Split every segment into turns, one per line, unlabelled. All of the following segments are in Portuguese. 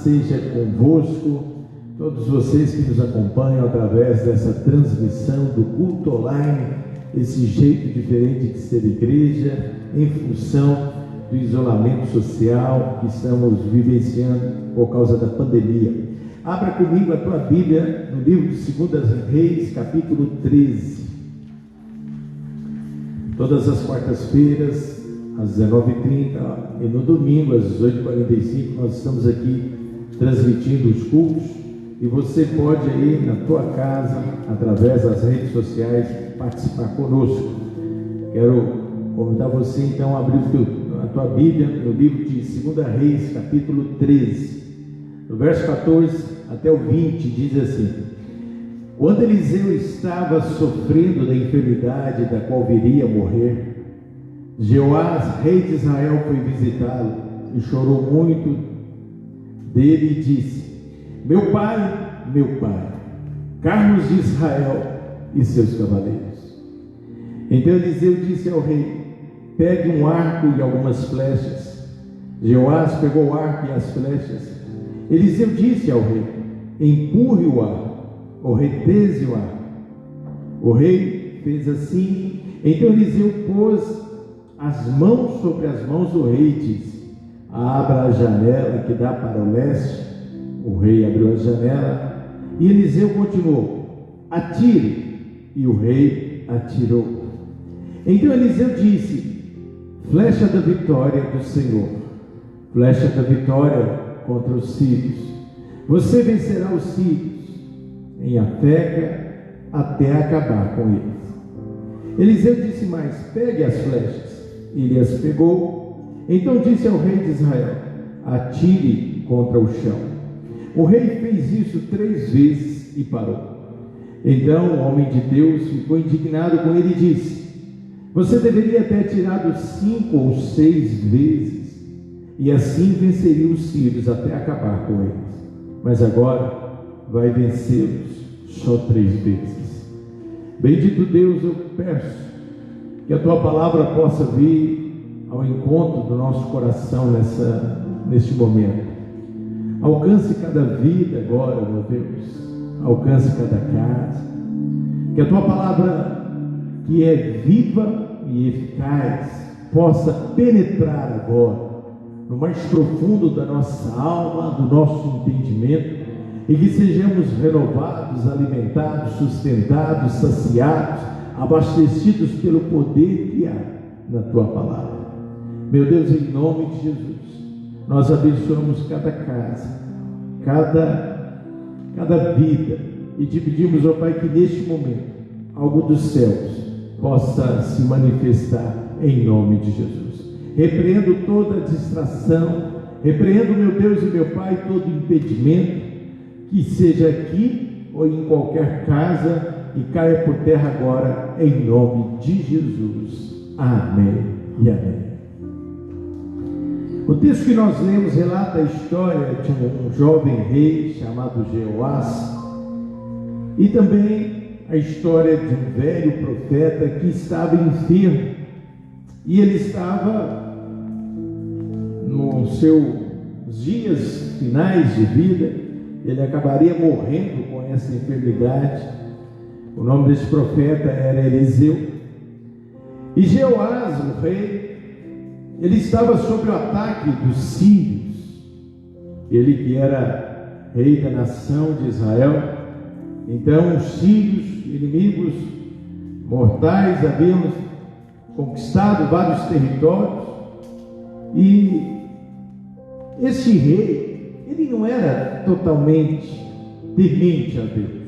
seja convosco, todos vocês que nos acompanham através dessa transmissão do culto online, esse jeito diferente de ser igreja, em função do isolamento social que estamos vivenciando por causa da pandemia. Abra comigo a tua Bíblia no livro de 2 Reis, capítulo 13. Todas as quartas-feiras, às 19h30 e no domingo, às 18h45, nós estamos aqui transmitindo os cultos. E você pode aí na tua casa, através das redes sociais, participar conosco. Quero convidar você então a abrir a tua Bíblia no livro de 2 Reis, capítulo 13. No verso 14 até o 20 diz assim: quando Eliseu estava sofrendo da enfermidade da qual viria a morrer, Jeoás, rei de Israel, foi visitá-lo e chorou muito dele e disse: meu pai, carros de Israel e seus cavaleiros. Então Eliseu disse ao rei: pegue um arco e algumas flechas. Jeoás pegou o arco e as flechas. Eliseu disse ao rei: empurre o arco, ou retese o arco. O rei fez assim. Então Eliseu pôs as mãos sobre as mãos do rei e disse: abra a janela que dá para o leste. O rei abriu a janela e Eliseu continuou: atire. E o rei atirou. Então Eliseu disse: flecha da vitória do Senhor, flecha da vitória contra os sírios. Você vencerá os sírios em Afeca até acabar com eles. Eliseu disse mais: pegue as flechas. Ele as pegou. Então disse ao rei de Israel: atire contra o chão. O rei fez isso 3 vezes e parou. Então o homem de Deus ficou indignado com ele e disse: você deveria ter atirado 5 ou 6 vezes, e assim venceria os sírios até acabar com eles. Mas agora vai vencê-los só 3 vezes. Bendito Deus, eu peço que a tua palavra possa vir ao encontro do nosso coração neste momento. Alcance cada vida agora, meu Deus. Alcance cada casa. Que a tua palavra, que é viva e eficaz, possa penetrar agora no mais profundo da nossa alma, do nosso entendimento, e que sejamos renovados, alimentados, sustentados, saciados, abastecidos pelo poder que há na tua palavra. Meu Deus, em nome de Jesus, nós abençoamos cada casa, cada vida, e te pedimos, ó Pai, que neste momento algo dos céus possa se manifestar em nome de Jesus. Repreendo toda distração, repreendo, meu Deus e meu Pai, todo impedimento, que seja aqui ou em qualquer casa, e caia por terra agora, em nome de Jesus. Amém e amém. O texto que nós lemos relata a história de um jovem rei chamado Jeoás, e também a história de um velho profeta que estava enfermo, e ele estava nos seus dias finais de vida, ele acabaria morrendo com essa enfermidade. O nome desse profeta era Eliseu. E Jeoás, o rei, ele estava sob o ataque dos sírios. Ele que era rei da nação de Israel. Então os sírios, inimigos mortais, haviam conquistado vários territórios. E esse rei, ele não era totalmente temente a Deus.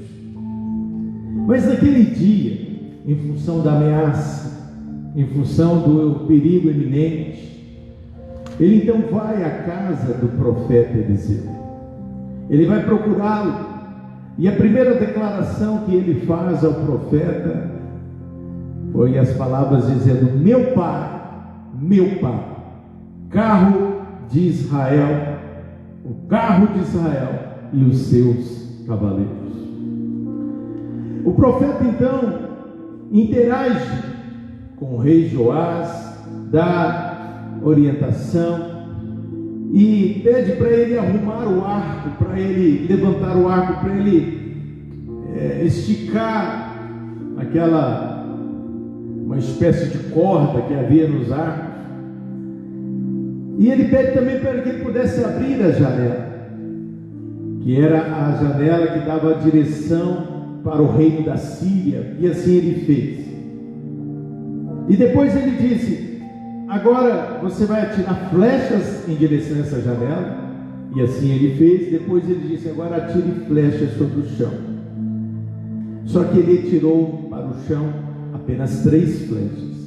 Mas naquele dia, em função da ameaça, em função do perigo iminente, ele então vai à casa do profeta Eliseu. Ele vai procurá-lo, e a primeira declaração que ele faz ao profeta foi as palavras dizendo: meu pai, carro de Israel, o carro de Israel e os seus cavaleiros. O profeta então interage com o rei Joás, dá orientação, e pede para ele arrumar o arco, para ele levantar o arco, para ele esticar uma espécie de corda que havia nos arcos. E ele pede também para que ele pudesse abrir a janela, que era a janela que dava a direção para o reino da Síria, e assim ele fez. E depois ele disse: agora você vai atirar flechas em direção a essa janela, e assim ele fez. Depois ele disse: agora atire flechas sobre o chão. Só que ele atirou para o chão apenas 3 flechas.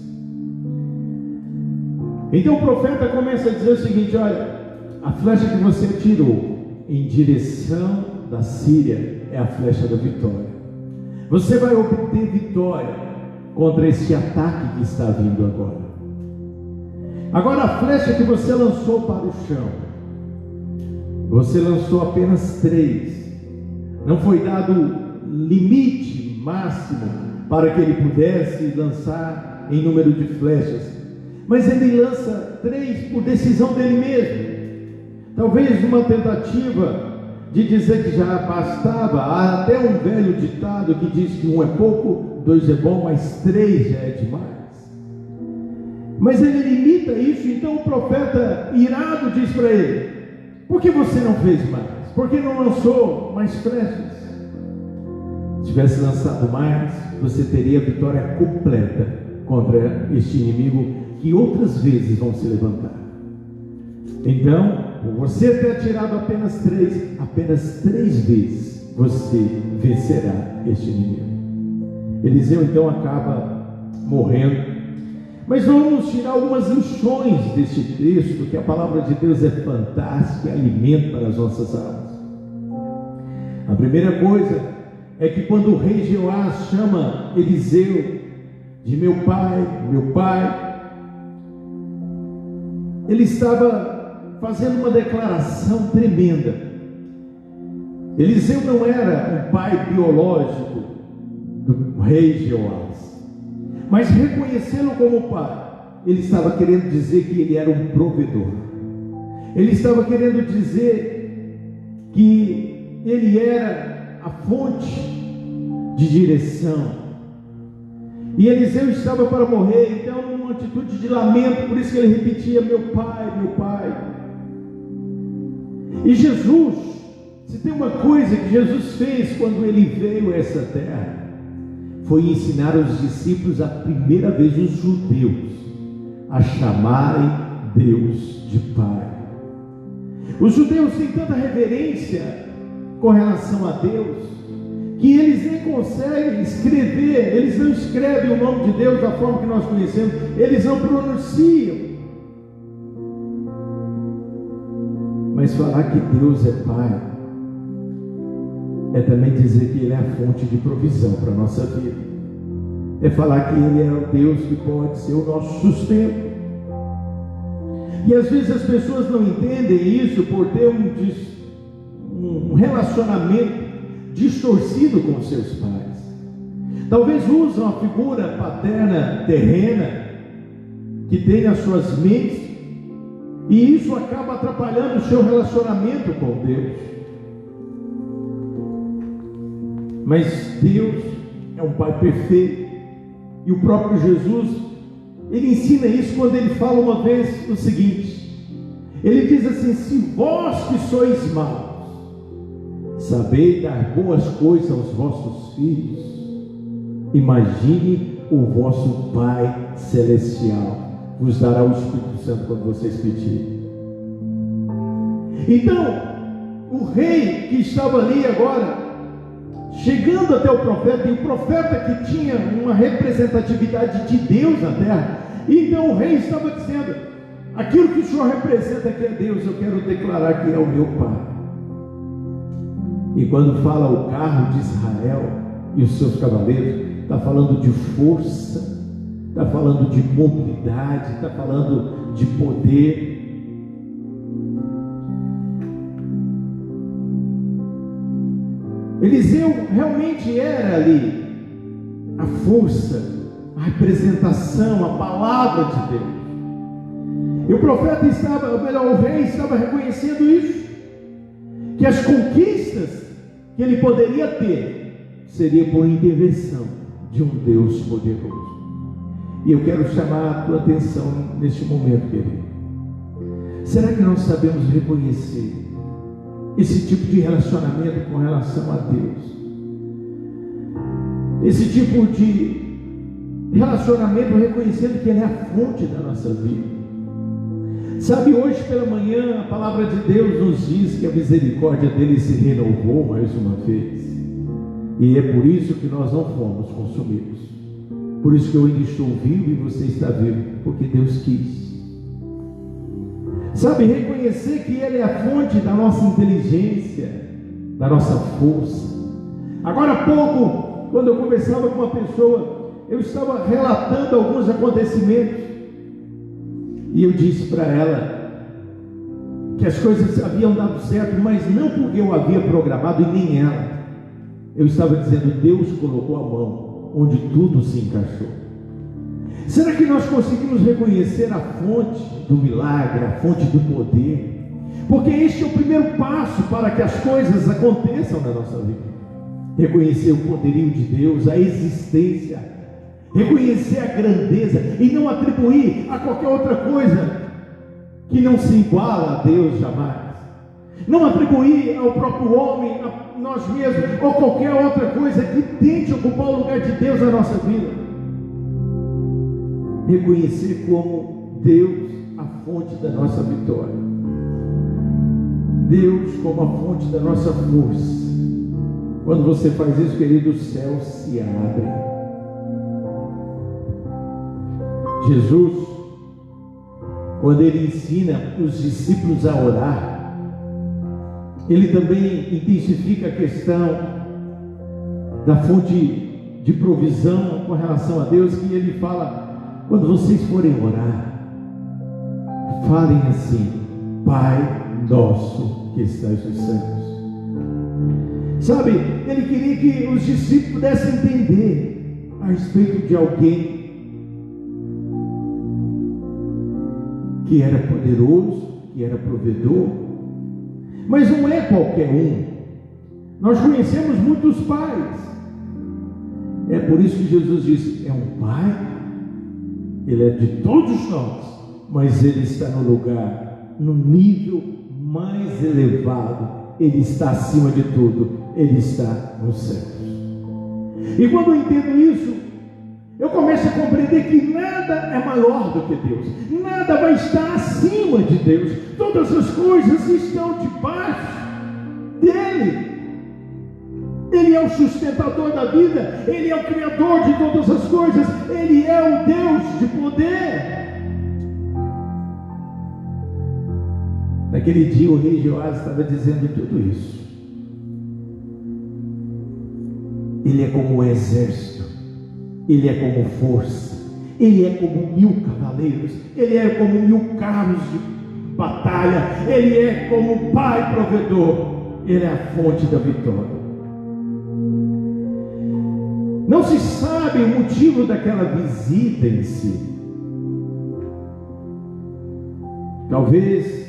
Então o profeta começa a dizer o seguinte: olha, a flecha que você atirou em direção da Síria é a flecha da vitória. Você vai obter vitória contra esse ataque que está vindo agora. Agora a flecha que você lançou para o chão, você lançou apenas 3. Não foi dado limite máximo para que ele pudesse lançar em número de flechas, mas ele lança 3 por decisão dele mesmo. Talvez uma tentativa de dizer que já bastava. Há até um velho ditado que diz que 1 é pouco, 2 é bom, mas 3 já é demais. Mas ele limita isso. Então o profeta irado diz para ele: por que você não fez mais? Por que não lançou mais flechas? Se tivesse lançado mais, você teria a vitória completa contra este inimigo que outras vezes vão se levantar. Então, por você ter atirado apenas 3 vezes, você vencerá este inimigo. Eliseu então acaba morrendo. Mas vamos tirar algumas lições deste texto, que a palavra de Deus é fantástica, é alimento para as nossas almas. A primeira coisa é que quando o rei Jeoás chama Eliseu de meu pai, ele estava fazendo uma declaração tremenda. Eliseu não era um pai biológico do rei Jeoás, mas reconhecê-lo como pai, ele estava querendo dizer que ele era um provedor. Ele estava querendo dizer que ele era a fonte de direção. E Eliseu estava para morrer, então numa atitude de lamento, por isso que ele repetia: meu pai, meu pai. E Jesus, se tem uma coisa que Jesus fez quando ele veio a essa terra, foi ensinar os discípulos, a primeira vez os judeus, a chamarem Deus de Pai. Os judeus têm tanta reverência com relação a Deus, que eles nem conseguem escrever, eles não escrevem o nome de Deus da forma que nós conhecemos, eles não pronunciam. Mas falar que Deus é Pai é também dizer que Ele é a fonte de provisão para a nossa vida. É falar que Ele é o Deus que pode ser o nosso sustento. E às vezes as pessoas não entendem isso por ter um relacionamento distorcido com seus pais. Talvez usam a figura paterna terrena que tem as suas mentes, e isso acaba atrapalhando o seu relacionamento com Deus. Mas Deus é um Pai perfeito, e o próprio Jesus, ele ensina isso quando ele fala uma vez o seguinte: ele diz assim: se vós que sois maus sabei dar boas coisas aos vossos filhos, imagine o vosso Pai Celestial vos dará o Espírito Santo quando vocês pedirem. Então, o rei que estava ali agora, chegando até o profeta, e o profeta que tinha uma representatividade de Deus na terra, então o rei estava dizendo: aquilo que o Senhor representa que é Deus, eu quero declarar que é o meu Pai. E quando fala o carro de Israel e os seus cavaleiros, está falando de força, está falando de mobilidade, está falando de poder. Eliseu realmente era ali a força, a representação, a palavra de Deus. E o profeta estava, ou melhor, o rei estava reconhecendo isso, que as conquistas que ele poderia ter seria por intervenção de um Deus poderoso. E eu quero chamar a tua atenção neste momento, querido. Será que nós sabemos reconhecer esse tipo de relacionamento com relação a Deus? Esse tipo de relacionamento reconhecendo que Ele é a fonte da nossa vida. Sabe, hoje pela manhã a palavra de Deus nos diz que a misericórdia dele se renovou mais uma vez. E é por isso que nós não fomos consumidos. Por isso que eu ainda estou vivo e você está vivo, porque Deus quis. Sabe, reconhecer que Ele é a fonte da nossa inteligência, da nossa força. Agora há pouco, quando eu conversava com uma pessoa, eu estava relatando alguns acontecimentos, e eu disse para ela que as coisas haviam dado certo, mas não porque eu havia programado, e nem ela. Eu estava dizendo, Deus colocou a mão onde tudo se encaixou. Será que nós conseguimos reconhecer a fonte do milagre, a fonte do poder? Porque este é o primeiro passo para que as coisas aconteçam na nossa vida. Reconhecer o poderio de Deus, a existência, reconhecer a grandeza e não atribuir a qualquer outra coisa que não se iguala a Deus jamais. Não atribuir ao próprio homem, a nós mesmos, ou qualquer outra coisa que tente ocupar o lugar de Deus na nossa vida. Reconhecer como Deus a fonte da nossa vitória, Deus como a fonte da nossa força. Quando você faz isso, querido, os céus se abrem. Jesus, quando ele ensina os discípulos a orar, ele também intensifica a questão da fonte de provisão com relação a Deus, que ele fala, quando vocês forem orar, falem assim, Pai nosso que estás nos céus. Sabe, ele queria que os discípulos pudessem entender a respeito de alguém que era poderoso, que era provedor, mas não é qualquer um. Nós conhecemos muitos pais. É por isso que Jesus disse, é um pai, ele é de todos nós, mas ele está no lugar, no nível mais elevado, ele está acima de tudo, ele está nos céus. E quando eu entendo isso, eu começo a compreender que nada é maior do que Deus, nada vai estar acima de Deus, todas as coisas estão debaixo dele. Ele é o sustentador da vida, ele é o criador de todas as coisas, ele é o Deus de poder. Naquele dia o rei Joás estava dizendo tudo isso. Ele é como um exército, ele é como força, ele é como 1000 cavaleiros, ele é como 1000 carros de batalha, ele é como pai provedor, ele é a fonte da vitória. Não se sabe o motivo daquela visita em si. Talvez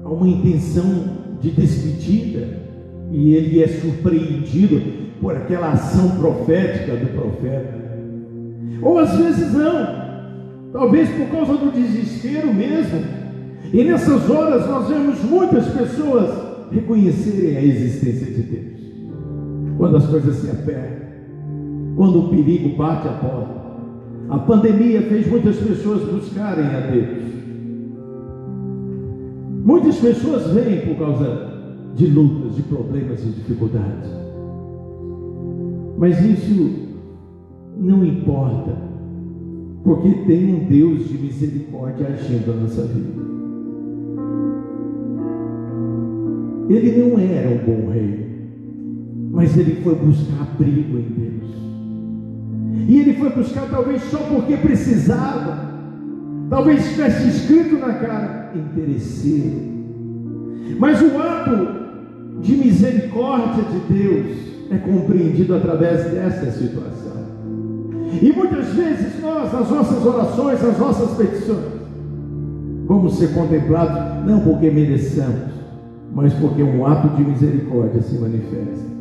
há uma intenção de despedida, e ele é surpreendido por aquela ação profética do profeta. Ou às vezes não, talvez por causa do desespero mesmo. E nessas horas nós vemos muitas pessoas reconhecerem a existência de Deus. Quando as coisas se apertam, quando o perigo bate a porta. A pandemia fez muitas pessoas buscarem a Deus. Muitas pessoas vêm por causa de lutas, de problemas e dificuldades. Mas isso não importa, porque tem um Deus de misericórdia agindo na nossa vida. Ele não era um bom rei, mas ele foi buscar abrigo em Deus. E ele foi buscar talvez só porque precisava. Talvez estivesse escrito na cara, interesseiro. Mas o ato de misericórdia de Deus é compreendido através dessa situação. E muitas vezes nós, nas nossas orações, nas nossas petições, vamos ser contemplados não porque mereçamos, mas porque um ato de misericórdia se manifesta.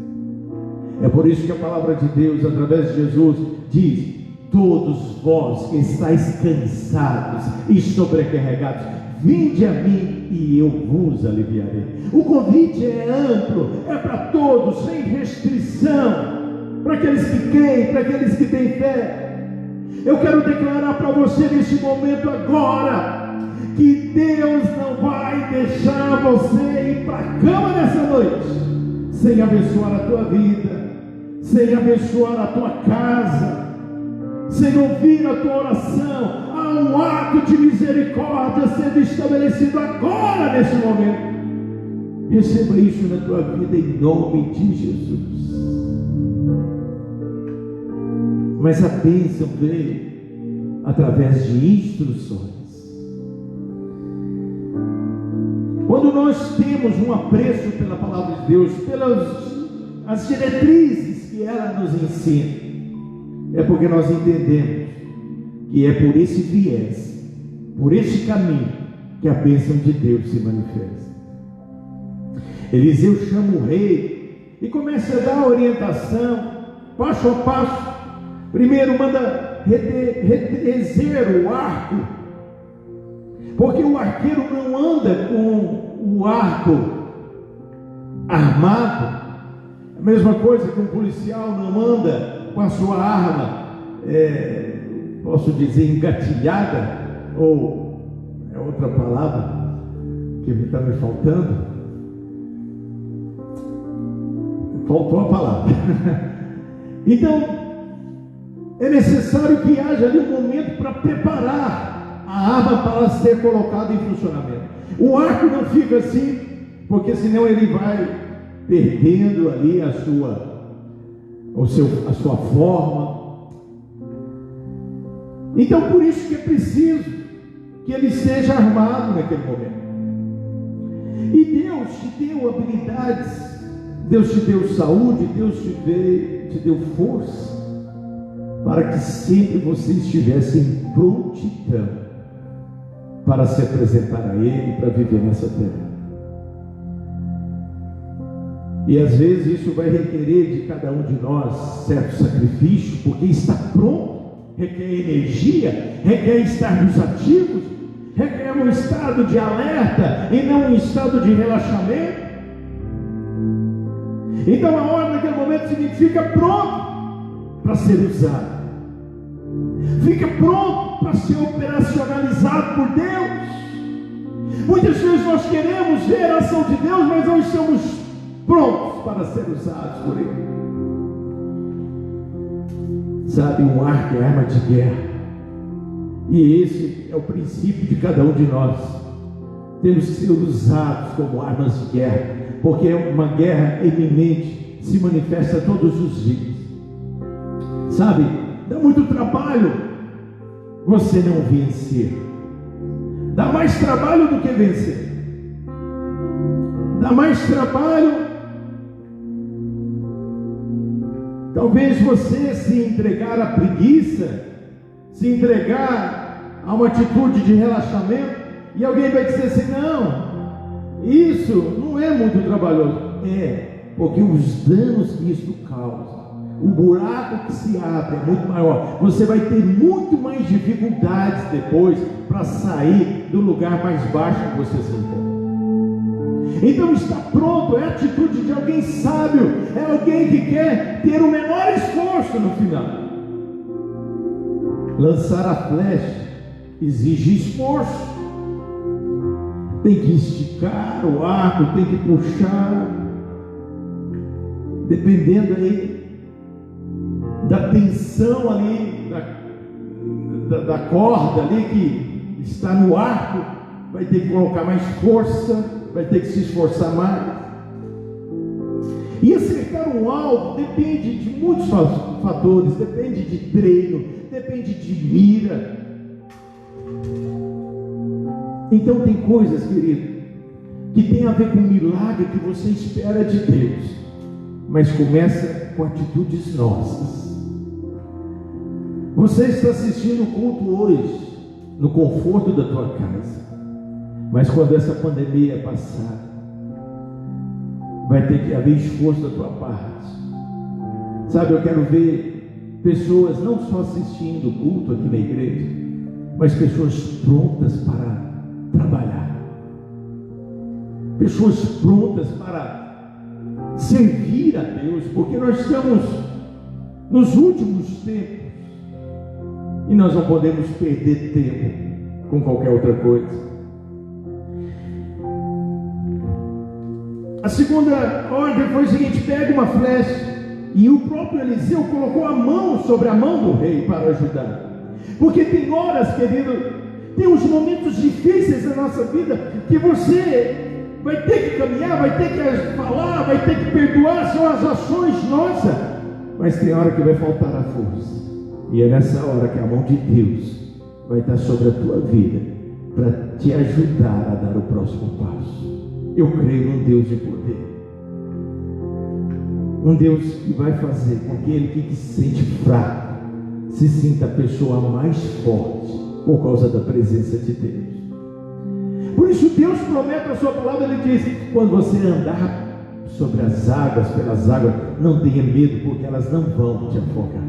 É por isso que a palavra de Deus, através de Jesus, diz: todos vós que estáis cansados e sobrecarregados, vinde a mim e eu vos aliviarei. O convite é amplo, é para todos, sem restrição, para aqueles que creem, para aqueles que têm fé. Eu quero declarar para você nesse momento agora, que Deus não vai deixar você ir para a cama nessa noite sem abençoar a tua vida, sem abençoar a tua casa, sem ouvir a tua oração. Há um ato de misericórdia sendo estabelecido agora nesse momento. Receba isso na tua vida em nome de Jesus. Mas a bênção veio através de instruções. Quando nós temos um apreço pela palavra de Deus, pelas as diretrizes que ela nos ensina, é porque nós entendemos que é por esse viés, por este caminho, que a bênção de Deus se manifesta. Eliseu chama o rei e começa a dar orientação, passo a passo. Primeiro manda reter o arco, porque o arqueiro não anda com o arco armado. A mesma coisa que um policial não anda com a sua arma, posso dizer, engatilhada, ou é outra palavra que está me faltando. Faltou a palavra. Então, é necessário que haja ali um momento para preparar a arma para ser colocada em funcionamento. O arco não fica assim, porque senão ele vai perdendo ali a sua forma. Então, por isso que é preciso que ele seja armado naquele momento. E Deus te deu habilidades, Deus te deu saúde, Deus te deu força, para que sempre você estivesse em prontidão para se apresentar a Ele, para viver nessa terra. E às vezes isso vai requerer de cada um de nós certo sacrifício, porque está pronto, requer energia, requer estar nos ativos, requer um estado de alerta e não um estado de relaxamento. Então a hora naquele momento significa pronto para ser usado, fica pronto para ser operacionalizado por Deus. Muitas vezes nós queremos ver a ação de Deus, mas não estamos prontos para ser usados por Ele. Sabe, um arco é arma de guerra, e esse é o princípio de cada um de nós. Temos que ser usados como armas de guerra, porque é uma guerra eminente, se manifesta todos os dias. Sabe, dá muito trabalho você não vencer, dá mais trabalho do que vencer, dá mais trabalho. Talvez você se entregar à preguiça, se entregar a uma atitude de relaxamento, e alguém vai dizer assim: não, isso não é muito trabalhoso. Porque os danos que isso causa, o buraco que se abre é muito maior. Você vai ter muito mais dificuldades depois para sair do lugar mais baixo que você se encontra. Então está pronto, é a atitude de alguém sábio, é alguém que quer ter o menor esforço no final. Lançar a flecha exige esforço, tem que esticar o arco, tem que puxar, dependendo aí da tensão ali, da corda ali que está no arco, vai ter que colocar mais força, vai ter que se esforçar mais. E acertar um alvo depende de muitos fatores, depende de treino, depende de mira. Então tem coisas, querido, que tem a ver com o milagre que você espera de Deus, mas começa com atitudes nossas. Você está assistindo o culto hoje no conforto da tua casa, Mas quando essa pandemia passar, vai ter que haver esforço da tua parte. Sabe, eu quero ver pessoas não só assistindo o culto aqui na igreja, mas pessoas prontas para trabalhar, pessoas prontas para servir a Deus, porque nós estamos nos últimos tempos e nós não podemos perder tempo com qualquer outra coisa. A segunda ordem foi o seguinte: pega uma flecha. E o próprio Eliseu colocou a mão sobre a mão do rei para ajudar. Porque tem horas, querido, tem uns momentos difíceis na nossa vida que você vai ter que caminhar, vai ter que falar, vai ter que perdoar, são as ações nossas. Mas tem hora que vai faltar a força. E é nessa hora que a mão de Deus vai estar sobre a tua vida para te ajudar a dar o próximo passo. Eu creio num Deus de poder. Um Deus que vai fazer com que aquele que se sente fraco se sinta a pessoa mais forte por causa da presença de Deus. Por isso Deus promete a sua palavra. Ele diz: quando você andar sobre as águas, pelas águas, não tenha medo, porque elas não vão te afogar.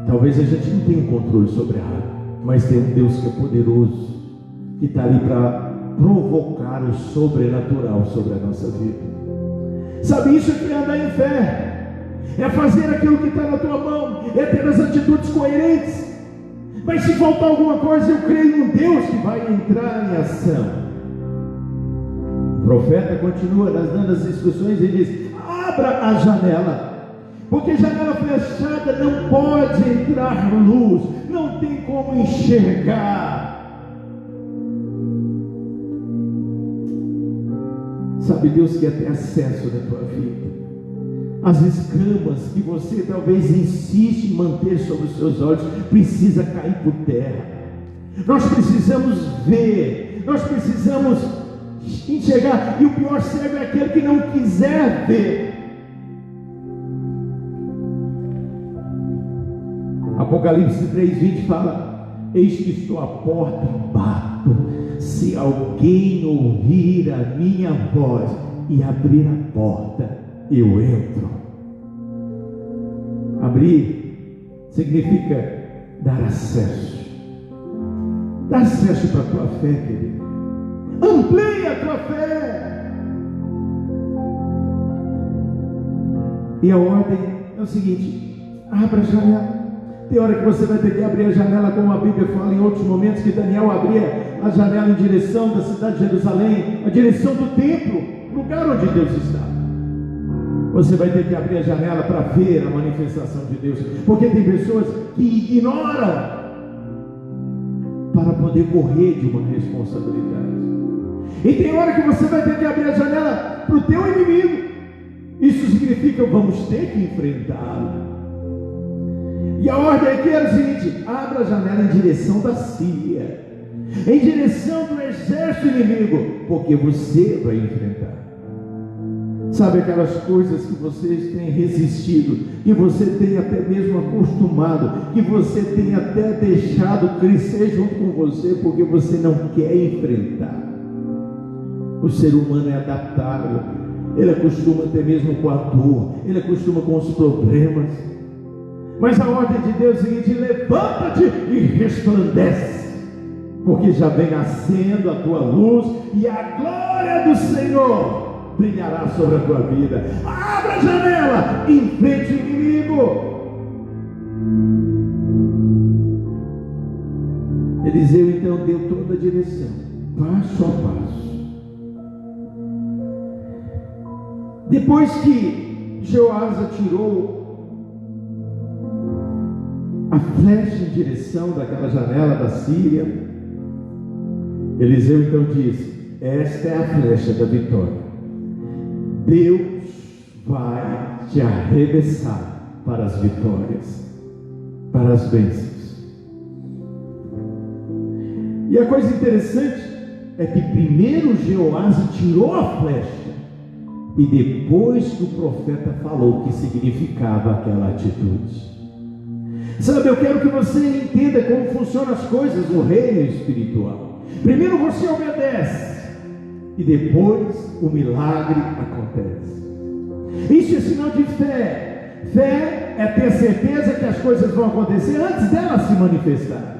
Talvez a gente não tenha controle sobre a água, mas tem um Deus que é poderoso, que está ali para provocar o sobrenatural sobre a nossa vida. Sabe, isso é andar em fé, é fazer aquilo que está na tua mão, é ter as atitudes coerentes. Mas se faltar alguma coisa, eu creio num Deus que vai entrar em ação. O profeta continua dando as instruções e diz: abra a janela, porque janela fechada não pode entrar luz, não tem como enxergar. Sabe, Deus quer ter acesso na tua vida. As escamas que você talvez insiste em manter sobre os seus olhos, precisa cair por terra. Nós precisamos ver, nós precisamos enxergar. E o pior cego é aquele que não quiser ver. Apocalipse 3:20 fala: eis que estou à porta e bato. Se alguém ouvir a minha voz e abrir a porta, eu entro. Abrir significa dar acesso. Dá acesso para a tua fé, querido. Amplie a tua fé. E a ordem é o seguinte: abra a janela. Tem hora que você vai ter que abrir a janela, como a Bíblia fala em outros momentos, que Daniel abria a janela em direção da cidade de Jerusalém, a direção do templo, lugar onde Deus está. Você vai ter que abrir a janela para ver a manifestação de Deus, porque tem pessoas que ignoram para poder correr de uma responsabilidade. E tem hora que você vai ter que abrir a janela para o teu inimigo. Isso significa: vamos ter que enfrentá-lo. E a ordem aqui era o seguinte: abra a janela em direção da Síria, em direção do exército inimigo, porque você vai enfrentar. Sabe aquelas coisas que vocês têm resistido, que você tem até mesmo acostumado, que você tem até deixado crescer junto com você, porque você não quer enfrentar. O ser humano é adaptável, ele acostuma até mesmo com a dor, ele acostuma com os problemas. Mas a ordem de Deus é a seguinte: levanta-te e resplandece, porque já vem nascendo a tua luz, e a glória do Senhor brilhará sobre a tua vida. Abra a janela, enfrente o inimigo. Eliseu então deu toda a direção, passo a passo. Depois que Joás atirou a flecha em direção daquela janela da Síria, Eliseu então disse: esta é a flecha da vitória. Deus vai te arremessar para as vitórias, para as bênçãos. E a coisa interessante é que primeiro Joás tirou a flecha, e depois que o profeta falou o que significava aquela atitude. Sabe, eu quero que você entenda como funcionam as coisas no reino espiritual. Primeiro você obedece e depois o milagre acontece. Isso é sinal de fé. Fé é ter certeza que as coisas vão acontecer antes delas se manifestar.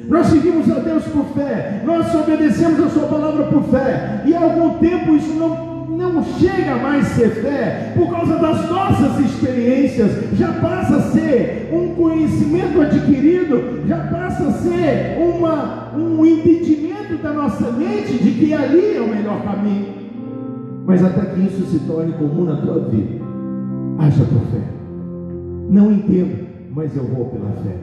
Nós seguimos a Deus por fé, nós obedecemos a sua palavra por fé, e há algum tempo isso não chega mais a ser fé, por causa das nossas experiências, já passa a ser um conhecimento adquirido, já passa a ser um entendimento da nossa mente de que ali é o melhor caminho. Mas até que isso se torne comum na tua vida, haja por fé. Não entendo, mas eu vou pela fé.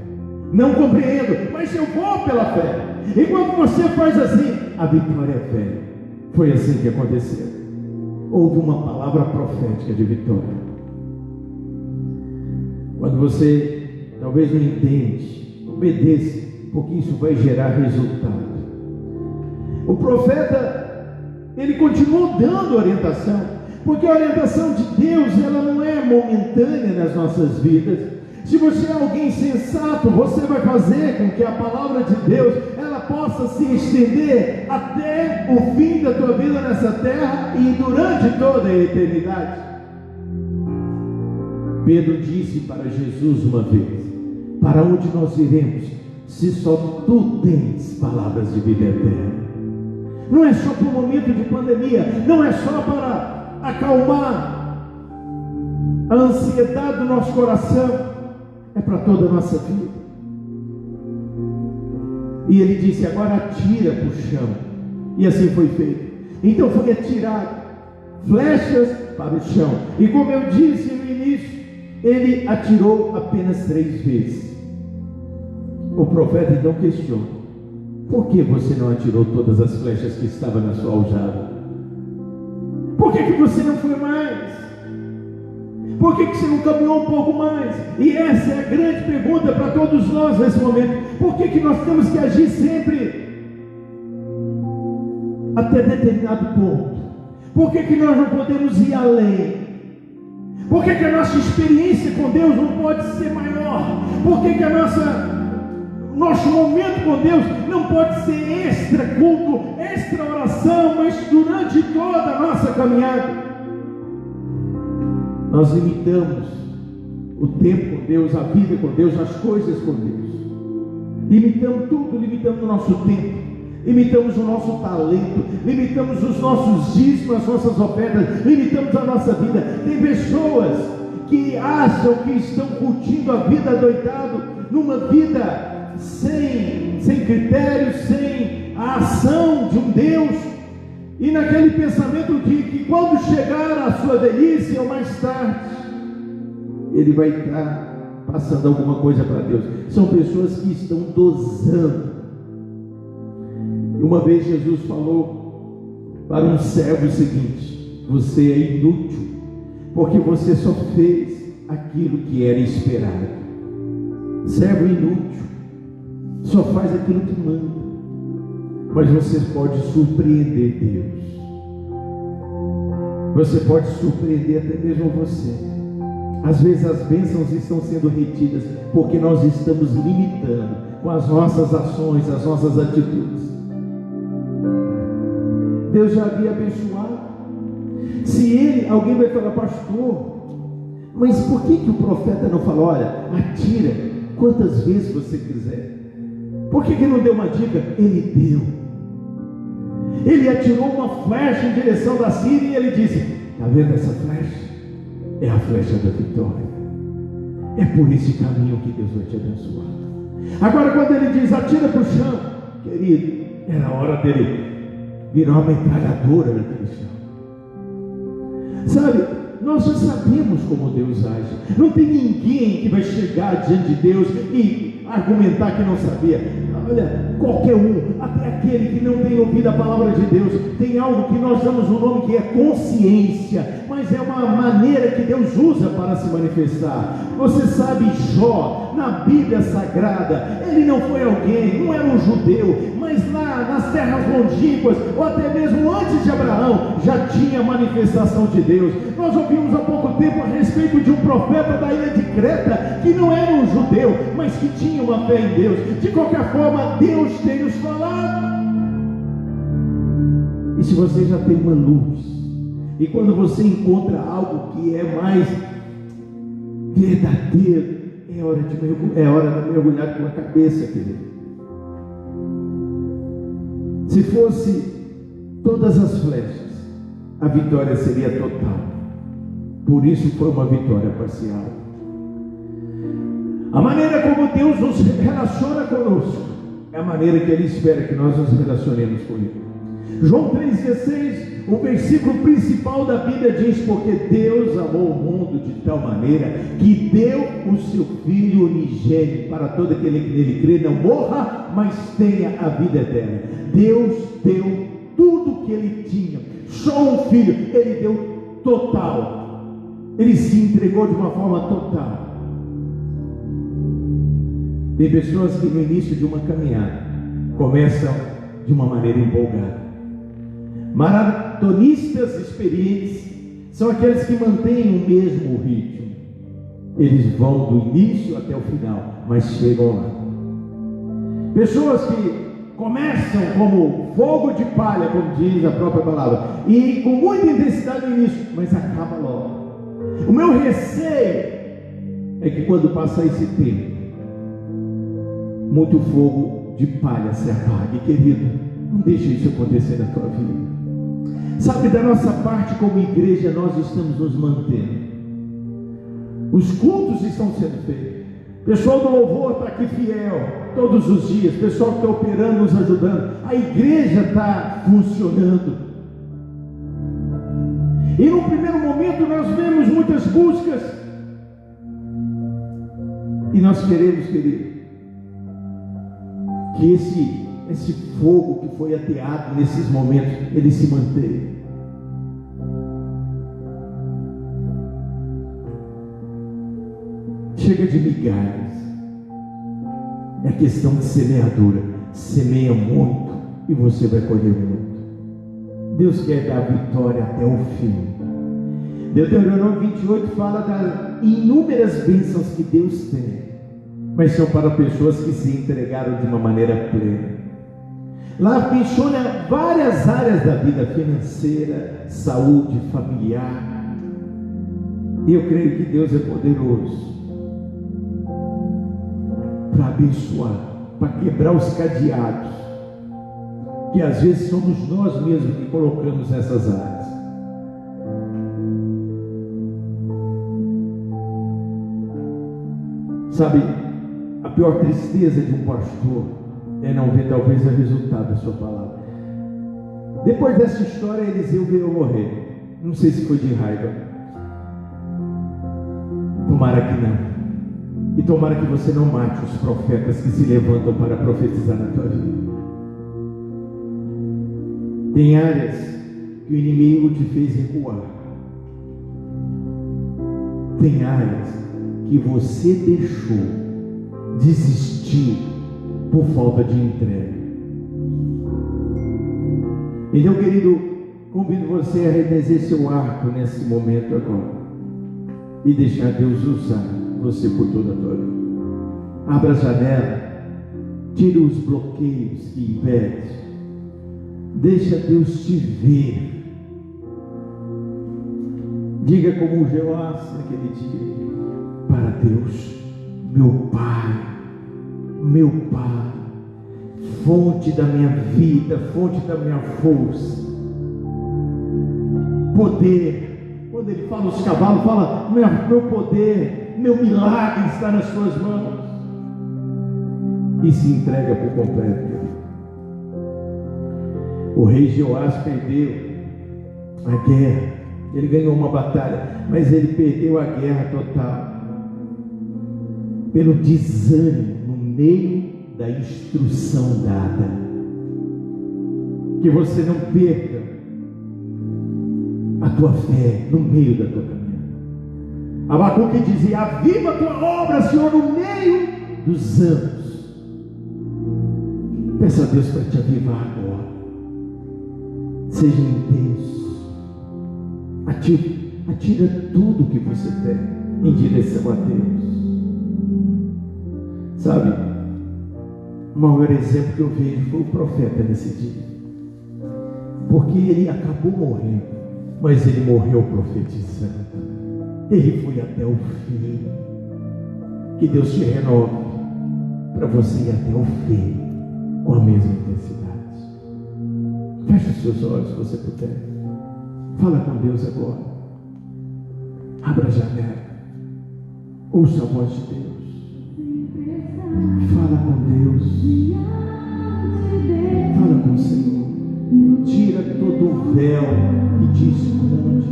Não compreendo, mas eu vou pela fé. E quando você faz assim, a vitória é fé. Foi assim que aconteceu. Houve uma palavra profética de vitória. Quando você talvez não entende, obedeça, porque isso vai gerar resultado. O profeta, ele continuou dando orientação, porque a orientação de Deus, ela não é momentânea nas nossas vidas. Se você é alguém sensato, você vai fazer com que a palavra de Deus, ela possa se estender até o fim da tua vida nessa terra e durante toda a eternidade. Pedro disse para Jesus uma vez: para onde nós iremos, se só tu tens palavras de vida eterna? Não é só para o momento de pandemia, não é só para acalmar a ansiedade do nosso coração, é para toda a nossa vida. E ele disse: agora atira para o chão. E assim foi feito. Então foi atirado flechas para o chão. E como eu disse no início, ele atirou apenas 3 vezes. O profeta então questiona: por que você não atirou todas as flechas que estavam na sua aljava? Por que você não foi mais? Por que você não caminhou um pouco mais? E essa é a grande pergunta para todos nós nesse momento. Por que nós temos que agir sempre até determinado ponto? Por que nós não podemos ir além? Por que a nossa experiência com Deus não pode ser maior? Por que nosso momento com Deus não pode ser extra culto, extra oração, mas durante toda a nossa caminhada? Nós limitamos o tempo com Deus, a vida com Deus, as coisas com Deus. Limitamos tudo, limitamos o nosso tempo, limitamos o nosso talento, limitamos os nossos dízimos, as nossas ofertas, limitamos a nossa vida. Tem pessoas que acham que estão curtindo a vida adoitado, numa vida sem critérios, sem a ação de um Deus. E naquele pensamento de que quando chegar a sua velhice ou mais tarde, ele vai estar passando alguma coisa para Deus. São pessoas que estão dosando. E uma vez Jesus falou para um servo o seguinte: você é inútil, porque você só fez aquilo que era esperado. Servo inútil, só faz aquilo que manda. Mas você pode surpreender Deus. Você pode surpreender até mesmo você. Às vezes as bênçãos estão sendo retidas porque nós estamos limitando com as nossas ações, as nossas atitudes. Deus já havia abençoado. Se alguém vai falar: pastor, mas por que o profeta não falou: olha, atira quantas vezes você quiser? Por que não deu uma dica? Ele deu. Ele atirou uma flecha em direção da Síria e ele disse: está vendo essa flecha? É a flecha da vitória. É por esse caminho que Deus vai te abençoar. Agora quando ele diz: atira para o chão, querido, era a hora dele virar uma metralhadora naquele chão. Sabe, nós já sabemos como Deus age. Não tem ninguém que vai chegar diante de Deus e argumentar que não sabia. Olha, qualquer um, até aquele que não tem ouvido a palavra de Deus, tem algo que nós damos um nome que é consciência, mas é uma maneira que Deus usa para se manifestar. Você sabe, Jó, na Bíblia Sagrada, ele não foi alguém, não era um judeu, mas lá nas terras longínquas, ou até mesmo antes de Abraão, já tinha manifestação de Deus. Nós ouvimos há pouco tempo a respeito de um profeta da ilha de Creta, que não era um judeu, mas que tinha uma fé em Deus. De qualquer forma, Deus tem nos falado. E se você já tem uma luz, e quando você encontra algo que é mais verdadeiro, é hora de mergulhar com a cabeça, querido. Se fosse todas as flechas, a vitória seria total. Por isso foi uma vitória parcial. A maneira como Deus nos relaciona conosco é a maneira que Ele espera que nós nos relacionemos com Ele. João 3,16, o versículo principal da Bíblia diz: porque Deus amou o mundo de tal maneira que deu o seu Filho unigênito para todo aquele que nele crê não morra, mas tenha a vida eterna. Deus deu tudo o que Ele tinha, só um Filho, Ele deu total, Ele se entregou de uma forma total. Tem pessoas que no início de uma caminhada começam de uma maneira empolgada. Maratonistas experientes são aqueles que mantêm o mesmo ritmo. Eles vão do início até o final, mas chegam lá. Pessoas que começam como fogo de palha, como diz a própria palavra, e com muita intensidade no início, mas acaba logo. O meu receio é que quando passar esse tempo, muito fogo de palha se apague. Querido, não deixe isso acontecer na tua vida. Sabe, da nossa parte como igreja, nós estamos nos mantendo. Os cultos estão sendo feitos. O pessoal do louvor está aqui fiel todos os dias. O pessoal que está operando, nos ajudando. A igreja está funcionando. E no primeiro momento nós vemos muitas buscas. E nós queremos, querido, que esse fogo que foi ateado nesses momentos, ele se mantenha. Chega de migalhas. É questão de semeadura. Semeia muito e você vai colher muito. Deus quer dar vitória até o fim. Deuteronômio 28 fala das inúmeras bênçãos que Deus tem, mas são para pessoas que se entregaram de uma maneira plena. Lá menciona várias áreas da vida: financeira, saúde, familiar. E eu creio que Deus é poderoso para abençoar, para quebrar os cadeados, que às vezes somos nós mesmos que colocamos nessas áreas. Sabe, a pior tristeza de um pastor é não ver talvez o resultado da sua palavra. Depois dessa história, Eliseu veio morrer. Não sei se foi de raiva. Tomara que não. E tomara que você não mate os profetas que se levantam para profetizar na tua vida. Tem áreas que o inimigo te fez recuar. Tem áreas que você deixou, desistiu por falta de entrega. Então, querido, convido você a redesenhar seu arco nesse momento agora e deixar Deus usar você por toda a tua vida. Abra a janela, tira os bloqueios que impedem, deixa Deus te ver. Diga como Jeoás naquele dia: para Deus, meu Pai, fonte da minha vida, fonte da minha força, poder. Quando ele fala os cavalos, fala: meu poder, meu milagre está nas suas mãos. E se entrega por completo. O rei Jeoás perdeu a guerra. Ele ganhou uma batalha, mas ele perdeu a guerra total pelo desânimo no meio da instrução dada. Que você não perca a tua fé no meio da tua caminhada. Abacuque dizia: aviva a tua obra, Senhor, no meio dos anos. Peça a Deus para te avivar agora. Seja intenso. Atira tudo que você tem em direção a Deus. Sabe, o maior exemplo que eu vejo foi o profeta nesse dia. O porque ele acabou morrendo, mas ele morreu profetizando. Ele foi até o fim. Que Deus te renove para você ir até o fim com a mesma intensidade. Feche os seus olhos se você puder. Fala com Deus agora. Abra a janela. Ouça a voz de Deus. Fala com Deus. Fala com o Senhor. Tira todo o véu que te esconde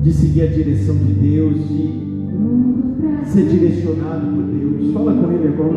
de seguir a direção de Deus, de ser direcionado por Deus. Fala com Ele agora.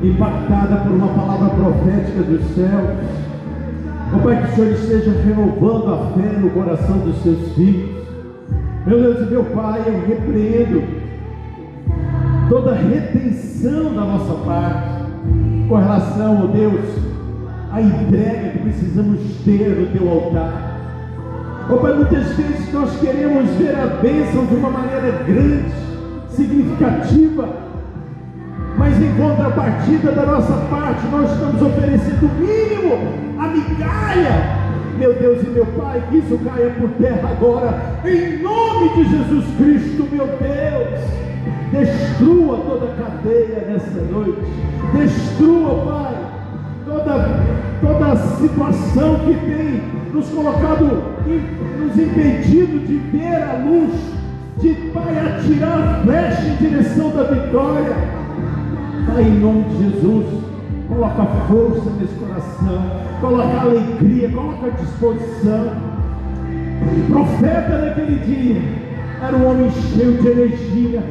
Impactada por uma palavra profética dos céus. Ó Pai, que o Senhor esteja renovando a fé no coração dos seus filhos. Meu Deus e meu Pai, eu repreendo toda retenção da nossa parte com relação, ó Deus, à entrega que precisamos ter no Teu altar. Ó Pai, muitas vezes nós queremos ver a bênção de uma maneira grande, significativa, mas em contrapartida da nossa parte, nós estamos oferecendo o mínimo, a migalha. Meu Deus e meu Pai, que isso caia por terra agora, em nome de Jesus Cristo, meu Deus. Destrua toda a cadeia nessa noite. Destrua, Pai, toda a situação que tem nos colocado, nos impedido de ver a luz, de, Pai, atirar a flecha em direção da vitória. Pai, em nome de Jesus, coloca força nesse coração, coloca alegria, coloca disposição. O profeta naquele dia era um homem cheio de energia,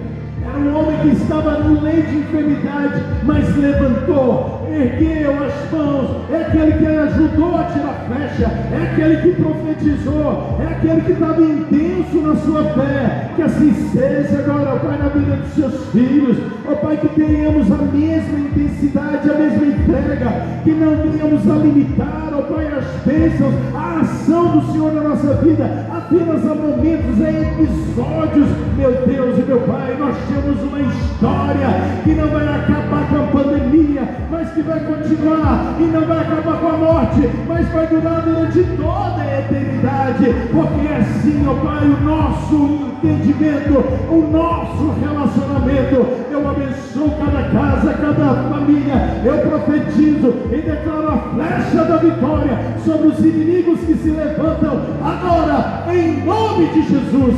era um homem que estava no leito de enfermidade, mas levantou, ergueu as mãos. É aquele que ajudou a tirar a flecha, é aquele que profetizou, é aquele que estava intenso na sua fé. Que assim seja agora, ó Pai, na vida dos seus filhos. Ó Pai, que tenhamos a mesma intensidade, a mesma entrega, que não venhamos a limitar, ó Pai, as bênçãos, a ação do Senhor na nossa vida, apenas a momentos, a episódios. Meu Deus e meu Pai, nós temos uma história que não vai acabar com a pandemia, mas que vai continuar, e não vai acabar com a morte, mas vai durar durante toda a eternidade, porque é assim, ó Pai, o nosso entendimento, o nosso relacionamento. Eu abençoo cada casa, cada família, eu profetizo e declaro a flecha da vitória sobre os inimigos que se levantam agora, em nome de Jesus.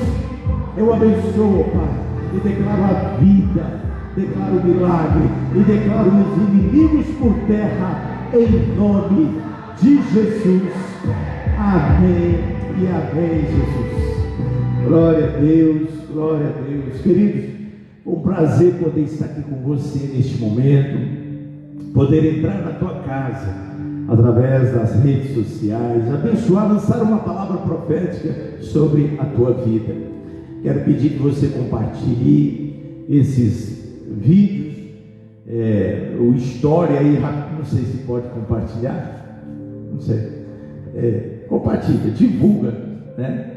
Eu abençoo, Pai, e declaro a vida, declaro o milagre e declaro os inimigos por terra, em nome de Jesus. Amém e amém, Jesus. Glória a Deus, glória a Deus. Queridos, um prazer poder estar aqui com você neste momento, poder entrar na tua casa através das redes sociais, abençoar, lançar uma palavra profética sobre a tua vida. Quero pedir que você compartilhe vídeos, o História aí, não sei se pode compartilhar, não sei, compartilha, divulga, né?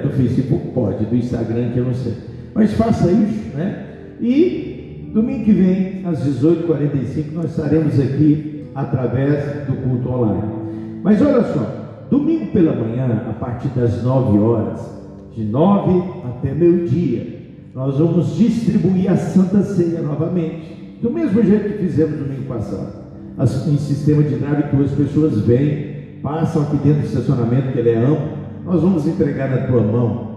Do Facebook pode, do Instagram que eu não sei, mas faça isso, né? E domingo que vem, às 18h45, nós estaremos aqui através do culto online. Mas olha só, domingo pela manhã, a partir das 9 horas, de 9 até meio-dia, nós vamos distribuir a Santa Ceia novamente, do mesmo jeito que fizemos domingo passado. Em sistema de drive-thru, as pessoas vêm, passam aqui dentro do estacionamento, que ele é amplo. Nós vamos entregar na tua mão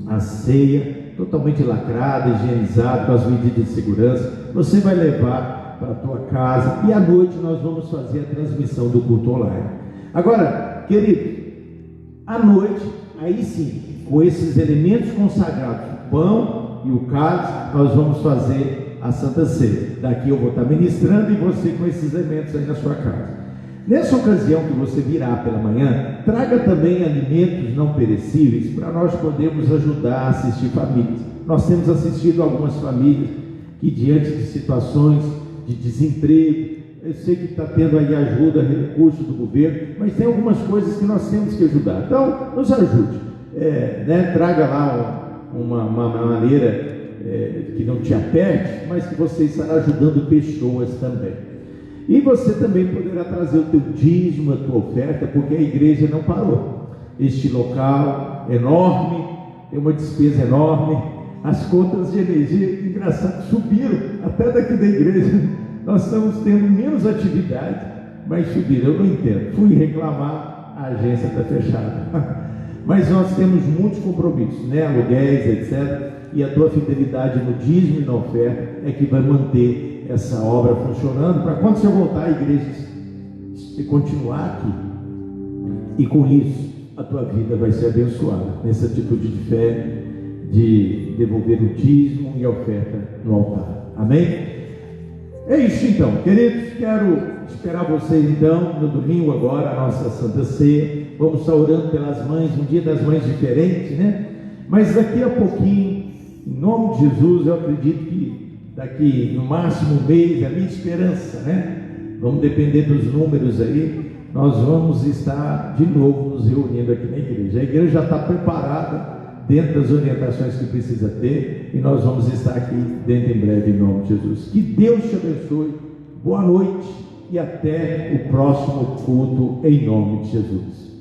a ceia, totalmente lacrada, higienizada, com as medidas de segurança. Você vai levar para a tua casa, e à noite nós vamos fazer a transmissão do culto online. Agora, querido, à noite, aí sim, com esses elementos consagrados, o pão e o cálice, nós vamos fazer a Santa Ceia. Daqui eu vou estar ministrando e você com esses elementos aí na sua casa. Nessa ocasião que você virá pela manhã, traga também alimentos não perecíveis para nós podermos ajudar a assistir famílias. Nós temos assistido algumas famílias que, diante de situações de desemprego, eu sei que está tendo aí ajuda, recurso do governo, mas tem algumas coisas que nós temos que ajudar. Então, nos ajude, traga lá uma maneira que não te aperte, mas que você estará ajudando pessoas também. E você também poderá trazer o teu dízimo, a tua oferta, porque a igreja não parou. Este local enorme, tem uma despesa enorme, as contas de energia, engraçado, subiram até daqui da igreja. Nós estamos tendo menos atividade, mas subiram, eu não entendo. Fui reclamar, a agência está fechada. Mas nós temos muitos compromissos, né? Aluguéis, etc. E a tua fidelidade no dízimo e na oferta é que vai manter essa obra funcionando, para quando você voltar à igreja e continuar aqui, e com isso a tua vida vai ser abençoada, nessa atitude de fé, de devolver o dízimo e a oferta no altar. Amém? É isso então, queridos. Quero esperar vocês então no domingo agora, a nossa Santa Ceia. Vamos estar orando pelas mães, um dia das mães diferente, né? Mas daqui a pouquinho, em nome de Jesus, eu acredito que daqui no máximo um mês, a minha esperança, né? Vamos depender dos números aí, nós vamos estar de novo nos reunindo aqui na igreja. A igreja já está preparada dentro das orientações que precisa ter, e nós vamos estar aqui dentro em breve, em nome de Jesus. Que Deus te abençoe, boa noite e até o próximo culto, em nome de Jesus.